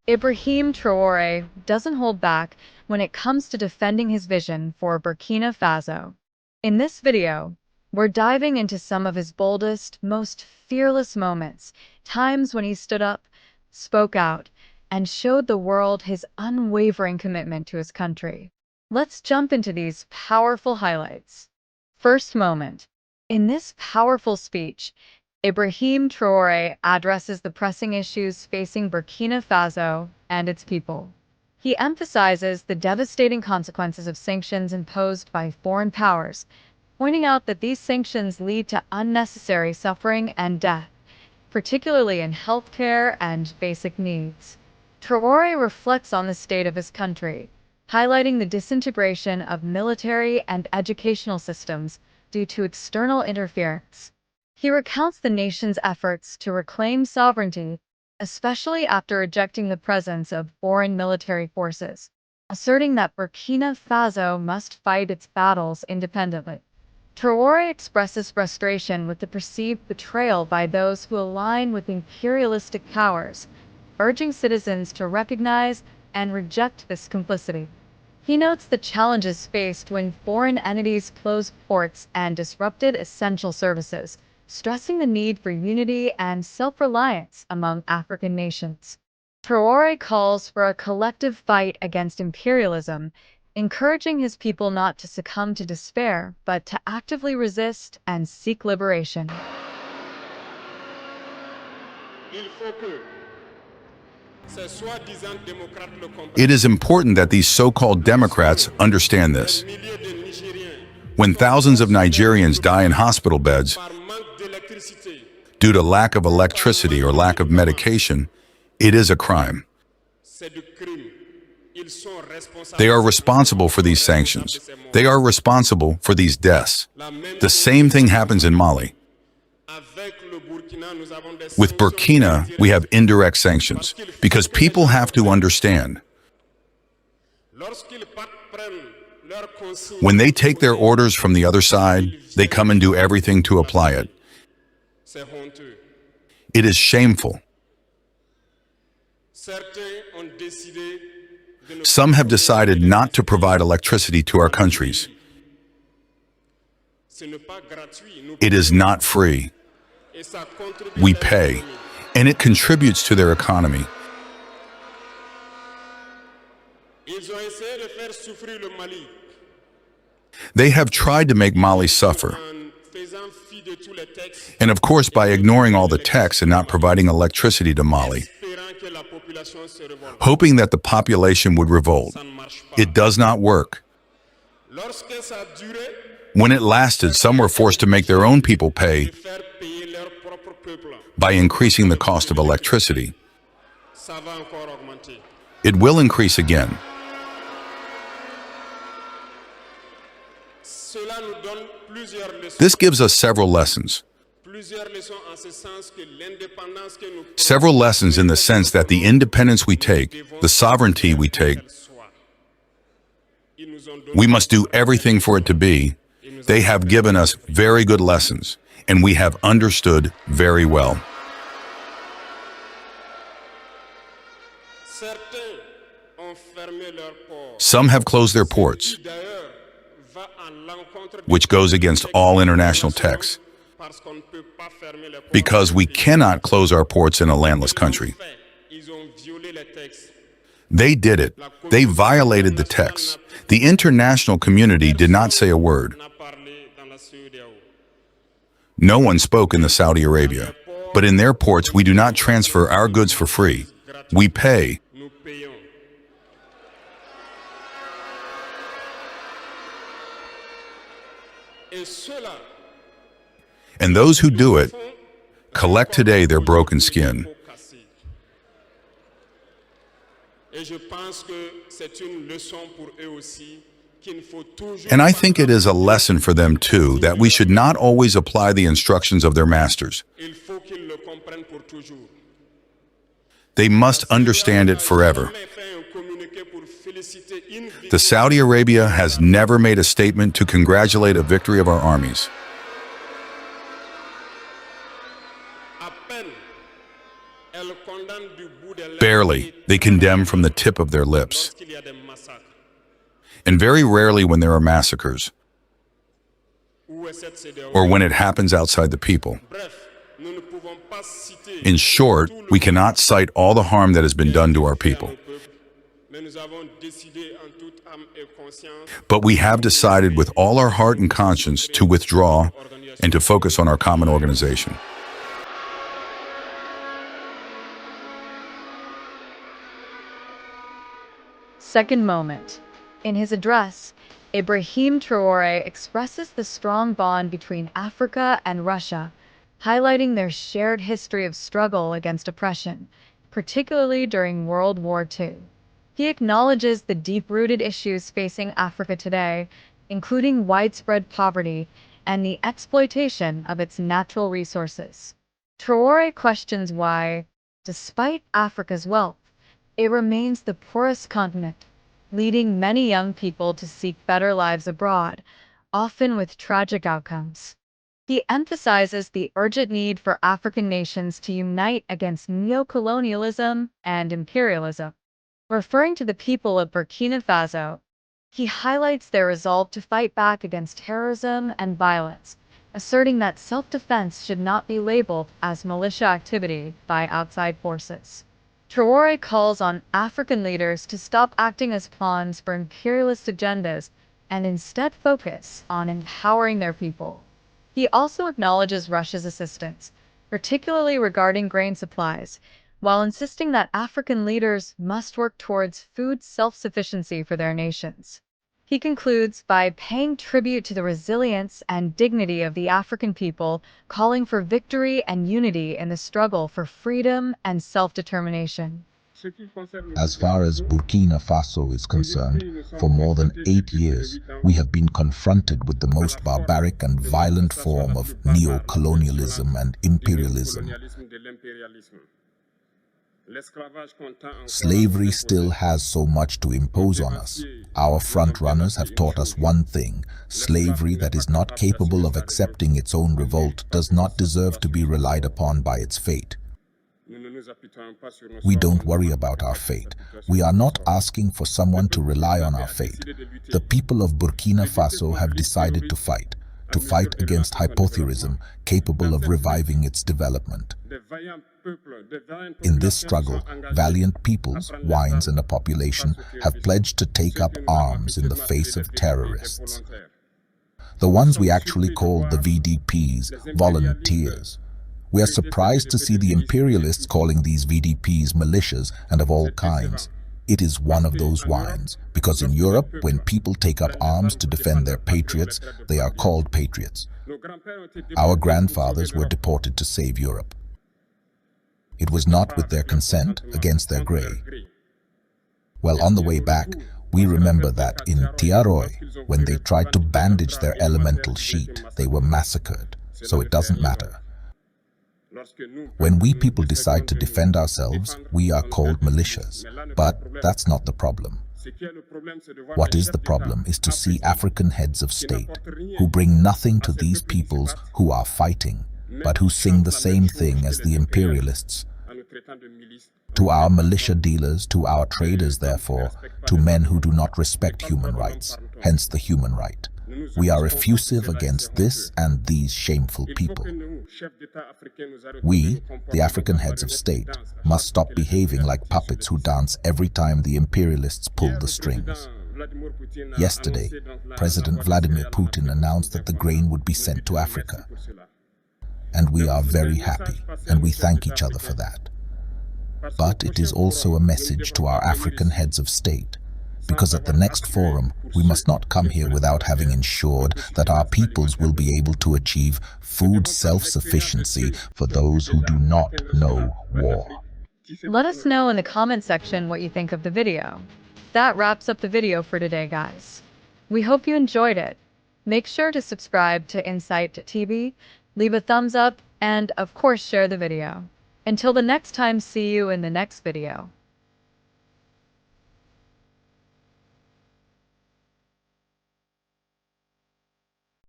Ibrahim Traore doesn't hold back when it comes to defending his vision for Burkina Faso. In this video, we're diving into some of his boldest, most fearless moments, times when he stood up, spoke out, and showed the world his unwavering commitment to his country. Let's jump into these powerful highlights. First moment. In this powerful speech, Ibrahim Traore addresses the pressing issues facing Burkina Faso and its people. He emphasizes the devastating consequences of sanctions imposed by foreign powers, pointing out that these sanctions lead to unnecessary suffering and death, particularly in healthcare and basic needs. Traore reflects on the state of his country, highlighting the disintegration of military and educational systems due to external interference. He recounts the nation's efforts to reclaim sovereignty, especially after rejecting the presence of foreign military forces, asserting that Burkina Faso must fight its battles independently. Traore expresses frustration with the perceived betrayal by those who align with imperialistic powers, urging citizens to recognize and reject this complicity. He notes the challenges faced when foreign entities closed ports and disrupted essential services, stressing the need for unity and self-reliance among African nations. Traore calls for a collective fight against imperialism, encouraging his people not to succumb to despair, but to actively resist and seek liberation. It is important that these so-called Democrats understand this. When thousands of Nigerians die in hospital beds due to lack of electricity or lack of medication, it is a crime. They are responsible for these sanctions. They are responsible for these deaths. The same thing happens in Mali. With Burkina, we have indirect sanctions, because people have to understand. When they take their orders from the other side, they come and do everything to apply it. It is shameful. Some have decided not to provide electricity to our countries. It is not free. We pay, and it contributes to their economy. They have tried to make Mali suffer. And of course, by ignoring all the texts and not providing electricity to Mali, hoping that the population would revolt. It does not work. When it lasted, some were forced to make their own people pay by increasing the cost of electricity. It will increase again. This gives us several lessons. Several lessons in the sense that the independence we take, the sovereignty we take, we must do everything for it to be. They have given us very good lessons, and we have understood very well. Some have closed their ports, which goes against all international texts, because we cannot close our ports in a landless country. They did it. They violated the text. The international community did not say a word. No one spoke in the Saudi Arabia. But in their ports, we do not transfer our goods for free. We pay. And those who do it collect today their broken skin. And I think it is a lesson for them too, that we should not always apply the instructions of their masters. They must understand it forever. The Saudi Arabia has never made a statement to congratulate a victory of our armies. rarely, they condemn from the tip of their lips. And very rarely when there are massacres, or when it happens outside the people. In short, we cannot cite all the harm that has been done to our people. But we have decided with all our heart and conscience to withdraw and to focus on our common organization. Second moment. In his address, Ibrahim Traore expresses the strong bond between Africa and Russia, highlighting their shared history of struggle against oppression, particularly during World War II. He acknowledges the deep-rooted issues facing Africa today, including widespread poverty and the exploitation of its natural resources. Traore questions why, despite Africa's wealth, it remains the poorest continent, leading many young people to seek better lives abroad, often with tragic outcomes. He emphasizes the urgent need for African nations to unite against neocolonialism and imperialism. Referring to the people of Burkina Faso, he highlights their resolve to fight back against terrorism and violence, asserting that self-defense should not be labeled as militia activity by outside forces. Traore calls on African leaders to stop acting as pawns for imperialist agendas and instead focus on empowering their people. He also acknowledges Russia's assistance, particularly regarding grain supplies, while insisting that African leaders must work towards food self-sufficiency for their nations. He concludes by paying tribute to the resilience and dignity of the African people, calling for victory and unity in the struggle for freedom and self-determination. As far as Burkina Faso is concerned, for more than 8 years, we have been confronted with the most barbaric and violent form of neo-colonialism and imperialism. Slavery still has so much to impose on us. Our front-runners have taught us one thing: slavery that is not capable of accepting its own revolt does not deserve to be relied upon by its fate. We don't worry about our fate. We are not asking for someone to rely on our fate. The people of Burkina Faso have decided to fight against hypothyrism capable of reviving its development. In this struggle, valiant peoples, wines and a population have pledged to take up arms in the face of terrorists. The ones we actually call the VDPs, volunteers. We are surprised to see the imperialists calling these VDPs militias and of all kinds. It is one of those wines, because in Europe, when people take up arms to defend their patriots, they are called patriots. Our grandfathers were deported to save Europe. It was not with their consent, against their grey. Well, on the way back, we remember that in Tiaroy, when they tried to bandage their elemental sheet, they were massacred, so it doesn't matter. When we people decide to defend ourselves, we are called militias. But that's not the problem. What is the problem is to see African heads of state who bring nothing to these peoples who are fighting, but who sing the same thing as the imperialists. To our militia dealers, to our traders, therefore, to men who do not respect human rights, hence the human right. We are effusive against this and these shameful people. We, the African heads of state, must stop behaving like puppets who dance every time the imperialists pull the strings. Yesterday, President Vladimir Putin announced that the grain would be sent to Africa. And we are very happy, and we thank each other for that. But it is also a message to our African heads of state, because at the next forum, we must not come here without having ensured that our peoples will be able to achieve food self-sufficiency for those who do not know war. Let us know in the comment section what you think of the video. That wraps up the video for today, guys. We hope you enjoyed it. Make sure to subscribe to Insight TV, leave a thumbs up, and of course share the video. Until the next time, see you in the next video.